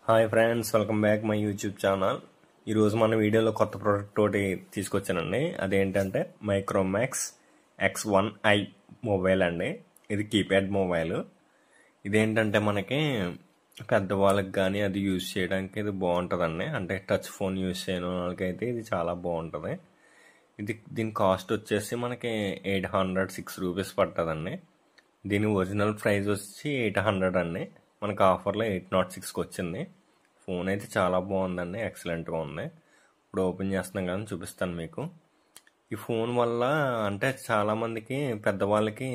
Hi friends, welcome back my YouTube channel. ఈరోజు మన వీడియోలో కొత్త ప్రోడక్ట్ తోటి తీసుకొచ్చానండి. అదేంటంటే మైక్రోమాక్స్ X1i మొబైల్ అండి. ఇది కీప్యాడ్ మొబైల్. ఇదేంటంటే మనకి పెద్దవాళ్ళకి కానీ అది యూజ్ చేయడానికి ఇది బాగుంటుందండి. అంటే టచ్ ఫోన్ యూజ్ చేయని వాళ్ళకైతే ఇది చాలా బాగుంటుంది. దీని కాస్ట్ వచ్చేసి మనకి 806 రూపీస్ పడుతుందండి. దీని ఒరిజినల్ ప్రైస్ వచ్చి 800 అండి. మనకు ఆఫర్లో 806కి వచ్చింది. ఫోన్ అయితే చాలా బాగుందండి, ఎక్సలెంట్గా ఉంది. ఇప్పుడు ఓపెన్ చేస్తున్నాం కానీ చూపిస్తాను మీకు. ఈ ఫోన్ వల్ల అంటే చాలామందికి పెద్దవాళ్ళకి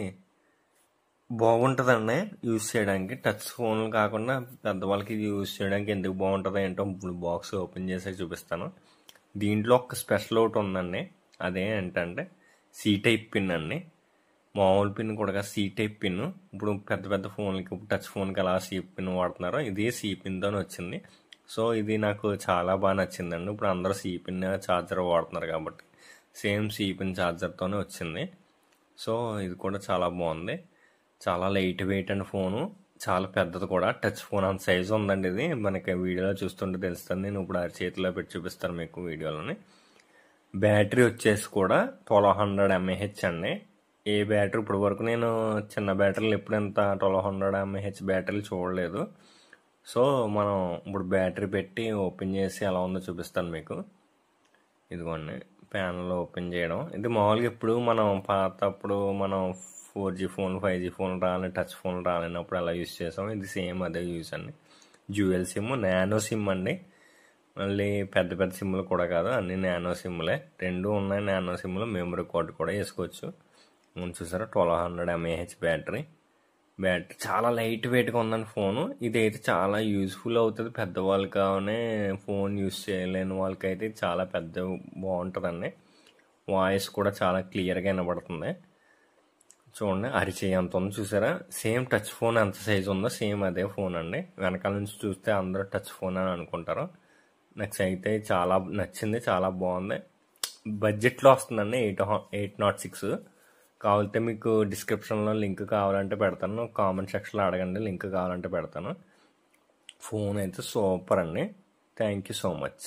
బాగుంటుందండి యూజ్ చేయడానికి. టచ్ ఫోన్లు కాకుండా పెద్దవాళ్ళకి ఇది యూజ్ చేయడానికి ఎందుకు బాగుంటుందో ఏంటో ఇప్పుడు బాక్స్ ఓపెన్ చేసి చూపిస్తాను. దీంట్లో ఒక స్పెషల్ ఒకటి ఉందండి. అదే ఏంటంటే సి టైప్ పిన్ అండి. మామూలు పిన్ కూడా సి టైప్ పిన్. ఇప్పుడు పెద్ద పెద్ద ఫోన్లకి టచ్ ఫోన్కి ఎలా సి పిన్ వాడుతున్నారో ఇది సి పిన్తోనే వచ్చింది. సో ఇది నాకు చాలా బాగా నచ్చిందండి. ఇప్పుడు అందరూ సి పిన్ ఛార్జర్ వాడుతున్నారు కాబట్టి సేమ్ సి పిన్ ఛార్జర్తోనే వచ్చింది. సో ఇది కూడా చాలా బాగుంది. చాలా లైట్ వెయిట్ అండ్ ఫోను, చాలా పెద్దది కూడా. టచ్ ఫోన్ అంత సైజు ఉందండి. ఇది మనకి వీడియోలో చూస్తుంటే తెలుస్తుంది. నేను ఇప్పుడు చేతిలో పెట్టి చూపిస్తాను మీకు వీడియోలోని. బ్యాటరీ వచ్చేసి కూడా 1200 mAh అండి. ఏ బ్యాటరీ ఇప్పుడు వరకు నేను చిన్న బ్యాటరీలు ఎప్పుడు ఎంత 1200 mAh బ్యాటరీలు చూడలేదు. సో మనం ఇప్పుడు బ్యాటరీ పెట్టి ఓపెన్ చేసి ఎలా ఉందో చూపిస్తాను మీకు. ఇదిగోండి ప్యానల్ ఓపెన్ చేయడం. ఇది మామూలుగా ఇప్పుడు మనం పాతప్పుడు మనం 4G ఫోన్ 5G ఫోన్ రాలని టచ్ ఫోన్ రాలేనప్పుడు ఎలా యూజ్ చేసాం, ఇది సేమ్ అదే యూజ్ అండి. డ్యూయల్ సిమ్, నానో సిమ్ అండి. మళ్ళీ పెద్ద పెద్ద సిమ్లు కూడా కాదు, అన్ని నానో సిమ్లే. రెండు ఉన్నాయి నానో సిమ్లు. మెమరీ కార్డు కూడా వేసుకోవచ్చు. చూసారా 1200 mAh బ్యాటరీ చాలా లైట్ వెయిట్గా ఉందండి ఫోను. ఇదైతే చాలా యూజ్ఫుల్ అవుతుంది పెద్దవాళ్ళకి. కావనే ఫోన్ యూజ్ చేయలేని వాళ్ళకైతే చాలా బాగుంటుందండి. వాయిస్ కూడా చాలా క్లియర్గా వినబడుతుంది. చూడండి అరిచేయి అంత ఉంది చూసారా. సేమ్ టచ్ ఫోన్ ఎంత సైజు ఉందో సేమ్ అదే ఫోన్ అండి. వెనకాల నుంచి చూస్తే అందరూ టచ్ ఫోన్ అని అనుకుంటారు. నాకు అయితే చాలా నచ్చింది, చాలా బాగుంది. బడ్జెట్లో వస్తుందండి. 806. కావాలంటే మీకు డిస్క్రిప్షన్లో లింక్ కావాలంటే పెడతాను. కామెంట్ సెక్షన్లో అడగండి, లింక్ కావాలంటే పెడతాను. ఫోన్ అయితే సూపర్ అండి. Thank you so much.